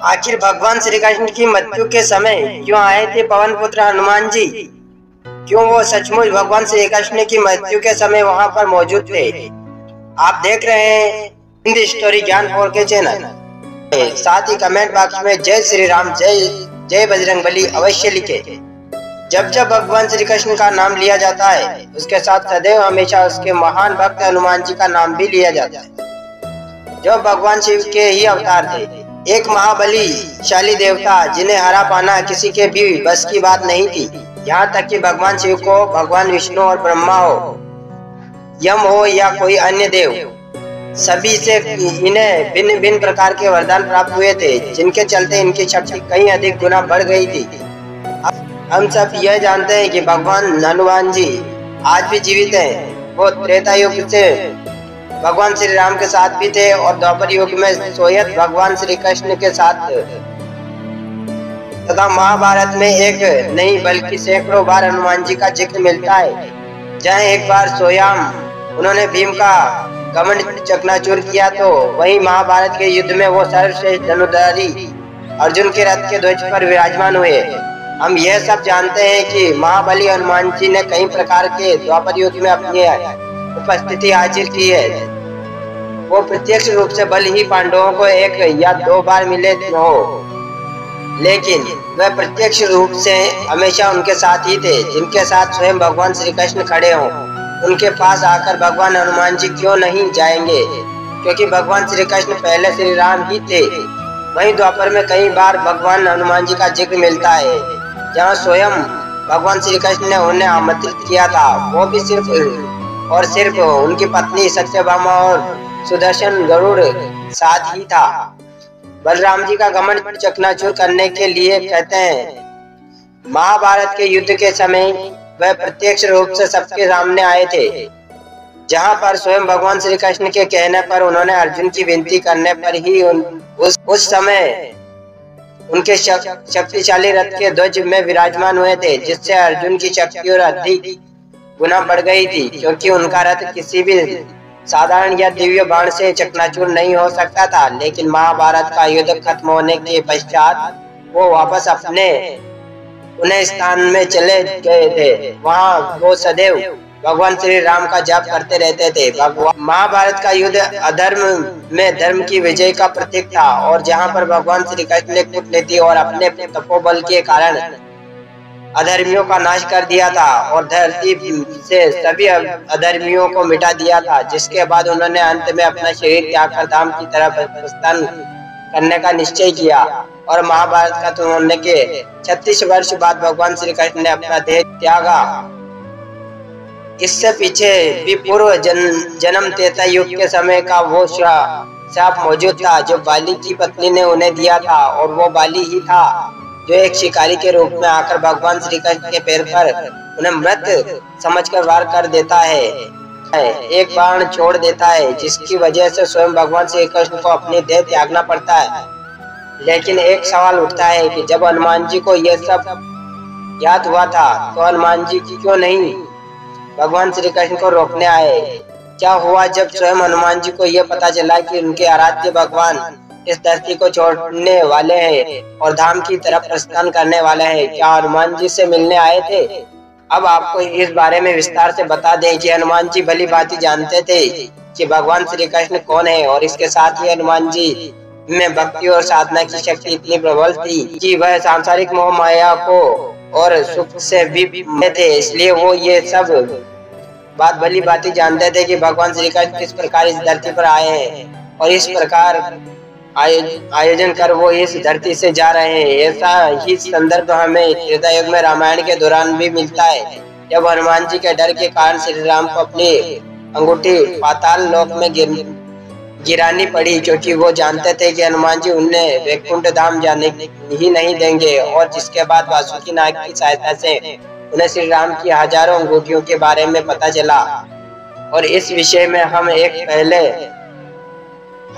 आखिर भगवान श्री कृष्ण की मृत्यु के समय क्यों आए थे पवन पुत्र हनुमान जी? क्यों वो सचमुच भगवान श्री कृष्ण की मृत्यु के समय वहां पर मौजूद थे? आप देख रहे हैं हिंदी स्टोरी ज्ञान 4K चैनल। साथ ही कमेंट बॉक्स में जय श्री राम, जय जय बजरंगबली अवश्य लिखे। जब जब भगवान श्री कृष्ण का नाम लिया जाता है, उसके साथ सदैव हमेशा उसके महान भक्त हनुमान जी का नाम भी लिया जाता है, जो भगवान शिव के ही अवतार थे। एक महाबलीशाली देवता जिन्हें हरा पाना किसी के भी बस की बात नहीं थी। यहाँ तक कि भगवान शिव को भगवान विष्णु और ब्रह्मा हो, यम हो या कोई अन्य देव, सभी से इन्हें भिन्न भिन्न प्रकार के वरदान प्राप्त हुए थे, जिनके चलते इनकी शक्ति कई अधिक गुना बढ़ गई थी। हम सब यह जानते हैं कि भगवान हनुमान जी आज भी जीवित हैं। वो त्रेता युग से भगवान श्री राम के साथ भी थे और द्वापर युग में स्वयं भगवान श्री कृष्ण के साथ तथा महाभारत में एक नहीं बल्कि सैकड़ों बार हनुमान जी का जिक्र मिलता है। जहाँ एक बार स्वयं उन्होंने भीम का घमंड चकनाचूर किया, तो वहीं महाभारत के युद्ध में वो सर्वश्रेष्ठ धनुर्धारी अर्जुन के रथ के ध्वज पर विराजमान हुए। हम यह सब जानते हैं कि महाबली हनुमान जी ने कई प्रकार के द्वापर युग में अपनी उपस्थिति हासिल की है। वो प्रत्यक्ष रूप से बल ही पांडवों को एक या दो बार मिले हो, लेकिन वह प्रत्यक्ष रूप से हमेशा उनके साथ ही थे, जिनके साथ स्वयं भगवान श्री कृष्ण खड़े हों। उनके पास आकर भगवान हनुमान जी क्यों नहीं जाएंगे? क्योंकि भगवान श्री कृष्ण पहले श्री राम ही थे। वहीं द्वापर में कई बार भगवान हनुमान जी का जिक्र मिलता है, जहाँ स्वयं भगवान श्री कृष्ण ने उन्हें आमंत्रित किया था। वो भी सिर्फ और सिर्फ उनकी पत्नी सत्यभामा और सुदर्शन गरुड़ साथ ही था। बलराम जी का घमंड चकनाचूर करने के लिए कहते हैं, महाभारत के युद्ध के समय वह प्रत्यक्ष रूप से सबके सामने आए थे, जहां पर स्वयं भगवान श्री कृष्ण के कहने पर उन्होंने अर्जुन की विनती करने पर ही उस समय उनके शक्तिशाली रथ के ध्वज में विराजमान हुए थे, जिससे अर्जुन की शक्ति और अधिक गुना बढ़ गई थी, क्योंकि उनका रथ किसी भी साधारण या दिव्य बाण से चकनाचूर नहीं हो सकता था। लेकिन महाभारत का युद्ध खत्म होने के पश्चात वो वापस अपने उन्हें स्थान में चले गए थे। वहाँ वो सदैव भगवान श्री राम का जाप करते रहते थे। महाभारत का युद्ध अधर्म में धर्म की विजय का प्रतीक था, और जहाँ पर भगवान श्री कृष्ण ने कूटनीति और अपने तपोबल के कारण अधर्मियों का नाश कर दिया था और धरती से सभी अधर्मियों को मिटा दिया था, जिसके बाद उन्होंने अंत में अपना शरीर त्याग कर धाम की तरफ प्रस्थान करने का निश्चय किया। और महाभारत खत्म होने के 36 वर्ष बाद भगवान श्री कृष्ण ने अपना देह त्यागा। इससे पीछे भी पूर्व जन्म त्रेता युग के समय का वो श्राप मौजूद था, जो बाली की पत्नी ने उन्हें दिया था। और वो बाली ही था जो एक शिकारी के रूप में आकर भगवान श्री कृष्ण के पैर पर उन्हें मृत समझकर वार कर देता है, एक बाण छोड़ देता है, जिसकी वजह से स्वयं भगवान श्री कृष्ण को अपनी देह त्यागना पड़ता है। लेकिन एक सवाल उठता है कि जब हनुमान जी को यह सब ज्ञात हुआ था, तो हनुमान जी क्यों नहीं भगवान श्री कृष्ण को रोकने आए? क्या हुआ जब स्वयं हनुमान जी को यह पता चला कि उनके आराध्य भगवान इस धरती को छोड़ने वाले हैं और धाम की तरफ प्रस्थान करने वाले हैं? क्या हनुमान जी से मिलने आए थे? अब आपको इस बारे में विस्तार से बता दें कि हनुमान जी भली भांति जानते थे कि भगवान श्री कृष्ण कौन है, और इसके साथ ही हनुमान जी में भक्ति और साधना की शक्ति इतनी प्रबल थी कि वह सांसारिक मोह माया को और सुख से भी थे। इसलिए वो ये सब बात भली भांति जानते थे कि भगवान श्री कृष्ण किस प्रकार इस धरती पर आए हैं और इस प्रकार आयोजन कर वो इस धरती से जा रहे हैं। ऐसा ही संदर्भ हमें त्रेता युग में रामायण के दौरान भी मिलता है, जब हनुमान जी के डर के कारण श्री राम को अपनी अंगूठी पाताल लोक में गिरानी पड़ी, क्योंकि वो जानते थे कि हनुमान जी उन्हें वैकुंठ धाम जाने ही नहीं देंगे। और जिसके बाद वासुकी नाग की सहायता से उन्हें श्री राम की हजारों अंगूठियों के बारे में पता चला। और इस विषय में हम एक पहले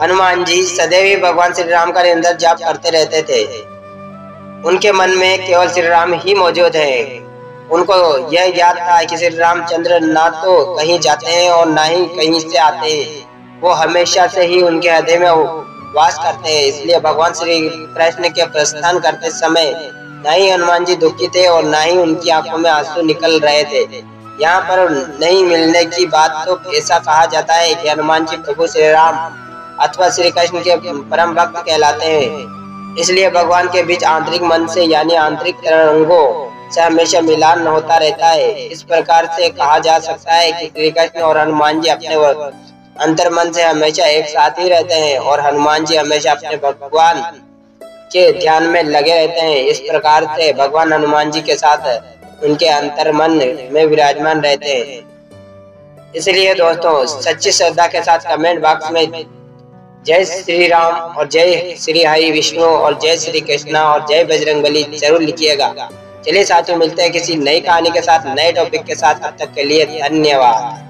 हनुमान जी सदैव ही भगवान श्री राम का निरंतर जाप करते रहते थे। उनके मन में केवल श्री राम ही मौजूद है। उनको यह ज्ञात था कि श्री रामचंद्र ना तो कहीं जाते हैं और ना ही कहीं से आते हैं। वो हमेशा से ही उनके हृदय में वास करते हैं। इसलिए भगवान श्री कृष्ण के प्रस्थान करते समय न ही हनुमान जी दुखी थे और न ही उनकी आंखों में आंसू निकल रहे थे। यहाँ पर नहीं मिलने की बात तो ऐसा कहा जाता है कि हनुमान जी प्रभु श्री राम अथवा श्री कृष्ण के परम भक्त कहलाते हैं। इसलिए भगवान के बीच आंतरिक मन से यानी आंतरिक तरंगों से हमेशा मिलान होता रहता है। इस प्रकार से कहा जा सकता है कि श्री कृष्ण और हनुमान जी अपने अंतर मन से हमेशा एक साथ ही रहते हैं और हनुमान जी हमेशा अपने भगवान के ध्यान में लगे रहते हैं। इस प्रकार से भगवान हनुमान जी के साथ उनके अंतर मन में विराजमान रहते हैं। इसलिए दोस्तों सच्ची श्रद्धा के साथ कमेंट बॉक्स में जय श्री राम और जय श्री हरि विष्णु और जय श्री कृष्णा और जय बजरंगबली जरूर लिखिएगा। चलिए साथियों, मिलते हैं किसी नई कहानी के साथ, नए टॉपिक के साथ। तब तक के लिए धन्यवाद।